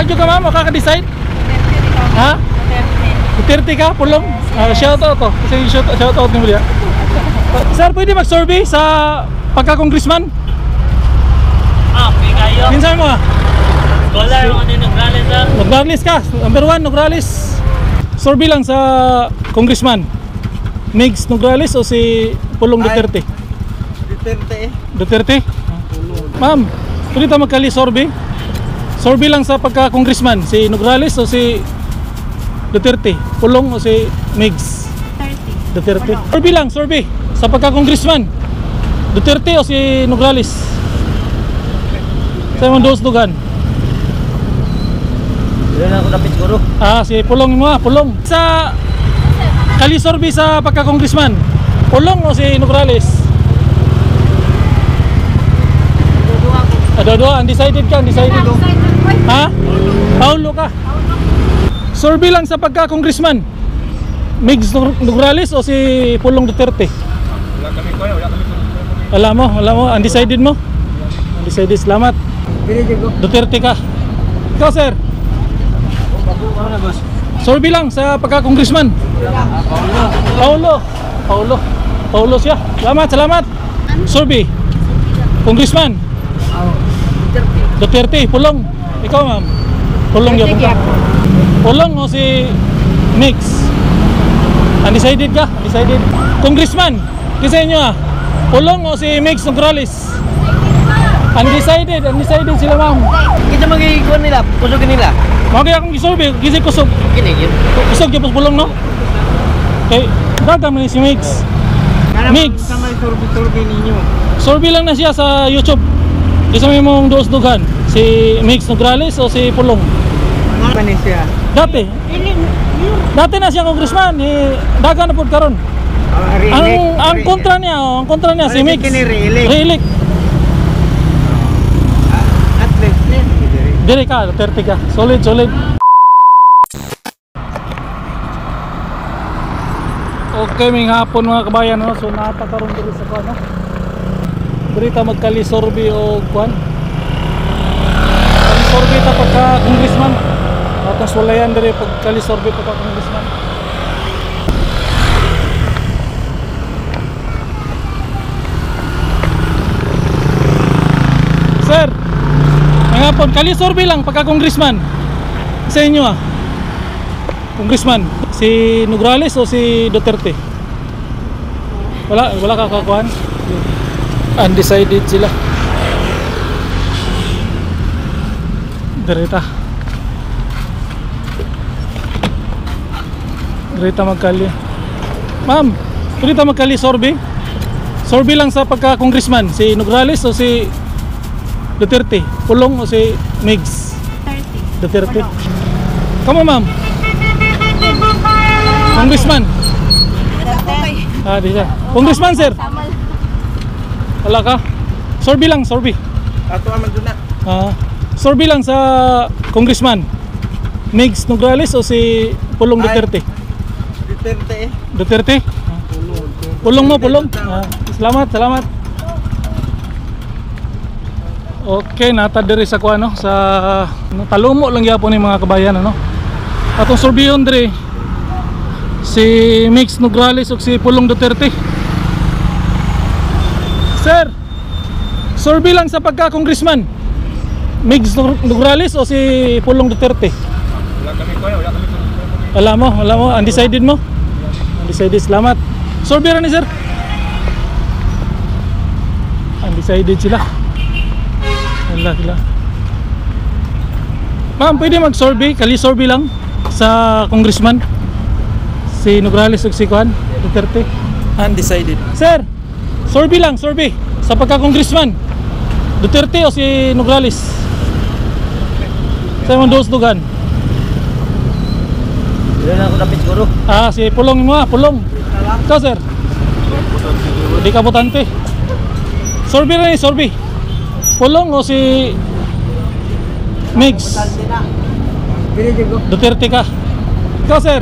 Duterte ka ma'am, makaka-decide? Ha? Duterte ka, pulong? Shout out to. Kasi shout out ni Mulia. Sir, pwede mag-survey sa pagka-congressman? Okay kayo. Minsan mo Scholar mo din Nograles ha? Nograles ka, number 1 Nograles. Survey lang sa congressman. Migs Nograles o si Pulong Duterte? Duterte? Ma'am, pwede tayo magkali survey? Survey lang sa pagka-congressman, si Nograles o si Duterte? Pulong o si Migs? Duterte. Survey lang, survey sa pagka-congressman, Duterte o si Nograles? Sa mga dos-dugan? Yan ako napit siguro. Si Pulong mo Pulong. Sa kali survey sa pagka-congressman, Pulong o si Nograles? Dua-dua, undecided ka, undecided. Ha? Paulo ka. Survey lang sa pagka-congressman, Migs Nograles o si Pulong Duterte? Wala kami kuya, wala kami. Wala mo, undecided mo? Undecided, salamat. Duterte ka. Ikaw sir? Survey lang sa pagka-congressman, Paulo siya. Salamat. Survey Congressman Duterte, Pulong. Ikaw ma'am? Pulong ya punta. Pulong o si Mix? Undecided ka? Undecided. Congressman, kisa inyo Pulong o si Mix Nograles? Undecided sila ma'am. Kita magigikuan nila, kusugin nila. Mga akong gisurvey, gisi kusog. Gini yun. Kusog yung Pulong no? Okay, dagang na si Mix. Mix. Sama survey ninyo. Survey lang na siya sa YouTube. Isa may mong dos-dugan, si Mix Nograles o si Pulong? Ano ni siya? Dati na siya congressman, dagan na po karon. Ang kontra niya si Mix. Re-elect. At least Dire ka, Duterte ka. Solid. Okay, may hapon mga kabayan, no? So napakaroon dito sa kuan, no? Dito magkali survey o kuan. Kali survey ta pagka congressman. Tapos wala yan dire pagkali survey pagka congressman. Sir, may hapon, kali survey lang pagka congressman. Sa inyo congressman, si Nograles o si Duterte? Wala ka kakuan? Undecided sila. Direta magkali. Ma'am, pwede magkali survey? Survey lang sa pagka-congressman, si Nograles o si Duterte? Pulong o si Migs? Duterte. Kamu ma'am? Congressman? Di siya. Congressman sir? Wala ka? Survey lang, survey. Ato aman doon na. Survey lang sa congressman, Migs Nograles o si Pulong Duterte? Duterte? Pulong mo, Pulong. Salamat. Okay, natadiri sa kuan, no? Sa talumo lang gyapon ni mga kabayan, ano? Atong surveyon dire si Migs Nograles o si Pulong Duterte. Sir, survey lang sa pagka-congressman, Migs Nograles o si Pulong Duterte? Wala kami kuya, wala kami. Wala mo, undecided mo? Undecided, salamat. Survey rin sir? Undecided sila. Wala sila. Ma'am, pwede mag-survey, kali survey lang sa congressman, si Nograles o si Kuan Duterte? Undecided. Sir, survey lang, survey sa pagka-congressman, Duterte o si Nograles? Sa mga dos-dugan? Yan ako napit siguro. Si Pulong mo Pulong. Ikaw sir? Hindi ka botante. Survey rin, survey. Pulong o si Migs? Duterte ka. Ikaw sir?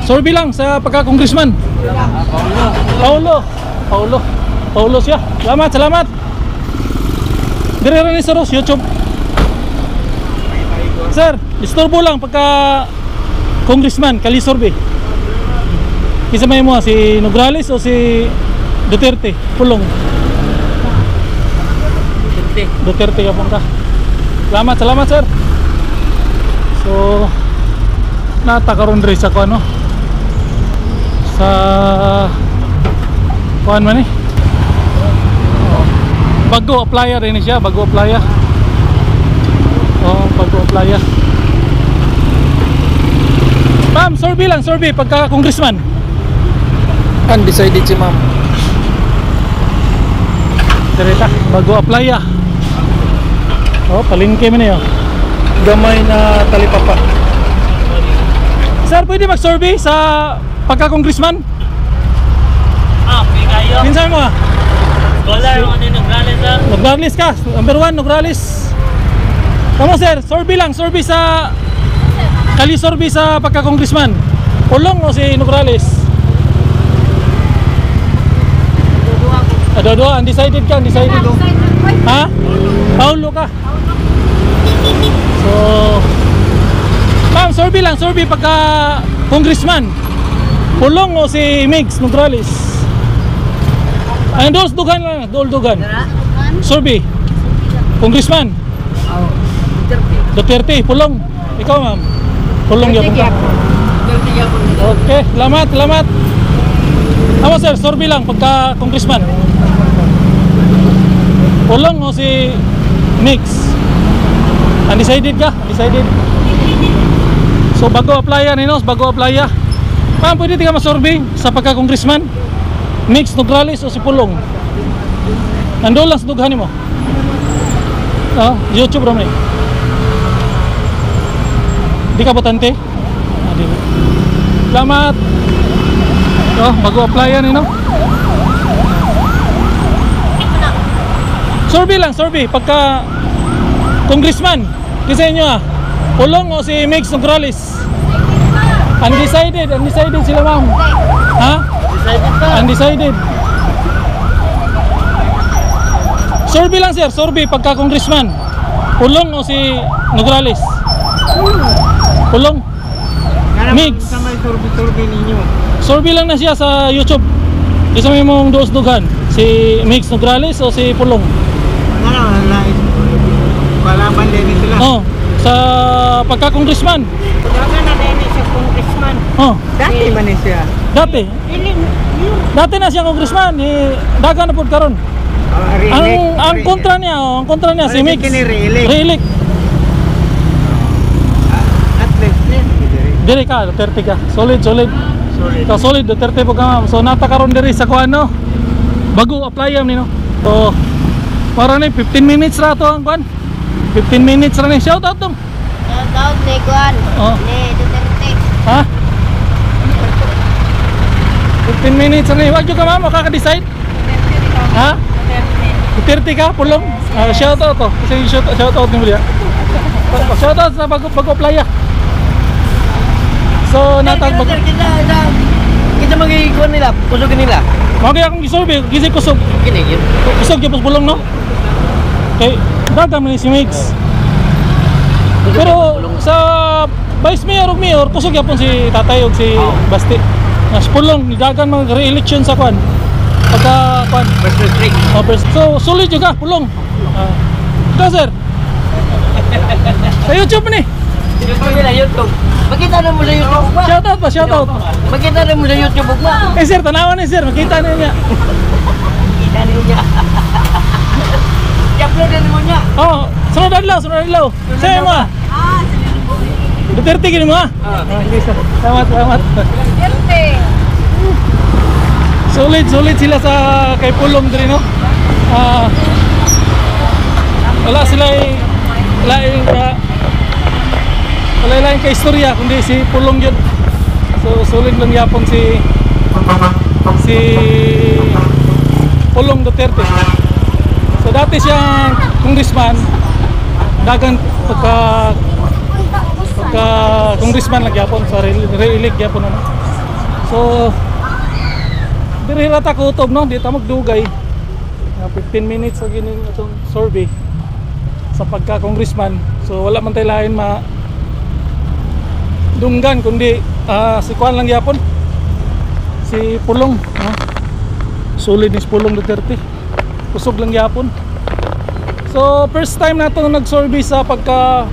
Survey lang sa pagka-congressman, Paulo siya. Salamat. Dire rin sa YouTube. Sir, disturbo lang pagka congressman, kalisorbe. Isa may mo, si Nograles o si Duterte? Pulong. Duterte ka punta. Salamat sir. So, natakaroon rin sa ko ano? Sa kuan man eh. Bago applya rin siya, bago applya. Oh, bago applya. Ma'am, survey pagka congressman. Undecided si ma'am. Direta, bago applya. Oh, palingke man niyo. Gamay na talipapa. Sir, pwede mag-survey sa pagka-congressman? Okay kayo. Pinsan mo ah? Scholar mo ni Nograles ha. Nograles ka, number 1, Nograles. Tama sir, survey sa kali-survey sa pagka-congressman. Pulong o si Nograles? Dua-dua, undecided ka, undecided. Ha? Paulo ka. So, ma'am, survey pagka congressman. Pulong o si Migs Nograles? Ay, dugan lang, dugan. Survey. Congressman. Duterte, pulong. Ikaw, ma'am. Pulong yapon ka. Okay, salamat. Ako sir, survey lang pagka congressman. Pulong o si Migs? Undecided ka? Undecided. So bago applya nino, bago applya. Ma'am, pwede ka ma-survey sa pagka-congressman? Migs Nograles o si Pulong? Nandun lang sa dughan mo. YouTube ram ni. Di ka botante? Di. Salamat. Oh, bago applya nino. Survey pagka congressman. Kasi inyo Pulong o si Migs Nograles? Undecided sila ma'am. Ha? Undecided. Survey lang sir, survey pagka congressman. Pulong o si Nograles? Pulong. Migs. Sa may survey ninyo. Survey lang na siya sa YouTube. Isa may mong dugan. Si Migs Nograles o si Pulong? Palaban din sila. Oh, sa pagka-congressman. Dagan na din siya congressman. Oh, Dati man ni siya. dati. Dati na siya congressman, dagan na pud karon. Ang kontra niya si Migs. Re-elect. At least Diri ka, Duterte ka. Solid. So solid Duterte po ka ma'am. So natakaroon diri sa kuan no. Bago applyan ni no. So para ni 15 minutes ra to ang kuan. 15 minutes ra ni shout out dong. Daw ni Juan. Oh. Ni Duterte. Ha? 15 minutes ra ni. Wag ka ma'am makaka-decide. Ha? Duterte ka pulong. Shout out to. Kasi shout out ni mo dia. Shout out sa bago applya. So natag kita magigikuan nila, kusugin nila. Magi akong gisurvey, gisi kusog. Kini yun. Kusog gyud pulong no. Kay dagan man ni si Migs. Pero sa vice mayor ug mayor kusog gyapon si Tatay ug si Basti. Nas pulong dagan mag re-election sa kwan. Pagka kwan. So solid juga pulong. Ito sir. Sa YouTube ni. YouTube nila, YouTube. Makita na mo sa YouTube ba? Shout out. Makita na mo sa YouTube ba? Eh sir, tanawan ni sir, makita na niya. Makita na niya. I-upload na mo niya. Oh, sunod adlaw. Say mo. Duterte gini mo. Salamat. Duterte. Solid sila sa kay Pulong diri no. Wala sila lain kay istorya kundi si Pulong yun. So solid lang yapon si Pulong Duterte. So dati siyang congressman, dagan pagka congressman lang yapon sa re-elect yapon ano. So diri rata ko utob no, di ta magdugay. 15 minutes sa gining atong survey sa pagka congressman. So wala man tay lain Dunggan kundi si Kuan lang yapon. Si Pulong, solid ni Pulong Duterte. Kusog lang yapon. So first time nato nag-survey sa pagka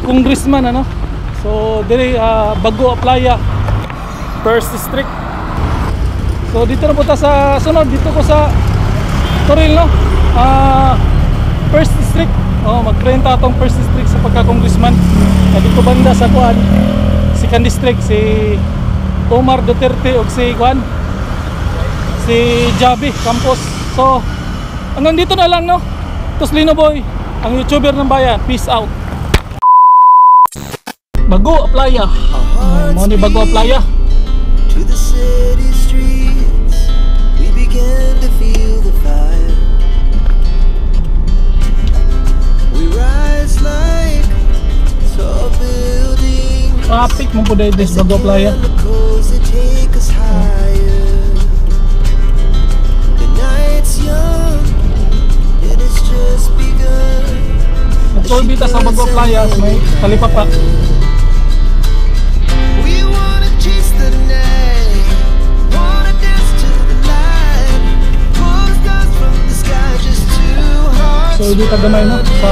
congressman ano. So dire Bago Playa, First District. So dito na po ta sa sunod, dito ko sa Toril no. First District. Magprenta atong First District sa pagka-congressman. Dito banda sa Kuan, Second District si Omar Duterte ug si Kuan, si Javi Campos. So hanggang dito na lang no. Toslino Boy, ang YouTuber ng bayan. Peace out. Bago Playa. Mo ni Bago Playa. To the city streets, we began to feel the fire. We rise like tall buildings. Traffic mo po dahil des Bago Playa. Chemicals that take us higher. The night's young, and it's just begun. Nagsorbita sa Bago Playa, may talipapa. We wanna chase the night, wanna dance to the light, pull the stars from the sky, just two hearts. So di tagamay no sa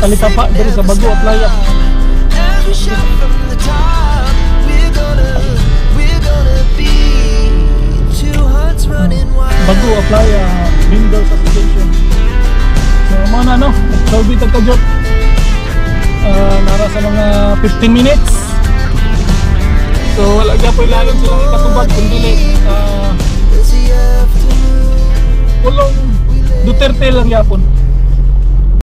talipapa diri sa Bago Playa. As we shout from the top, we're gonna be two hearts running wild. Bago Playa, Windows Association. So mana no, sorbita ka joke. Nara sa mga 15 minutes. So wala gyapon layon silang ikatubag kundi As the afternoon Pulong Duterte lang yapon.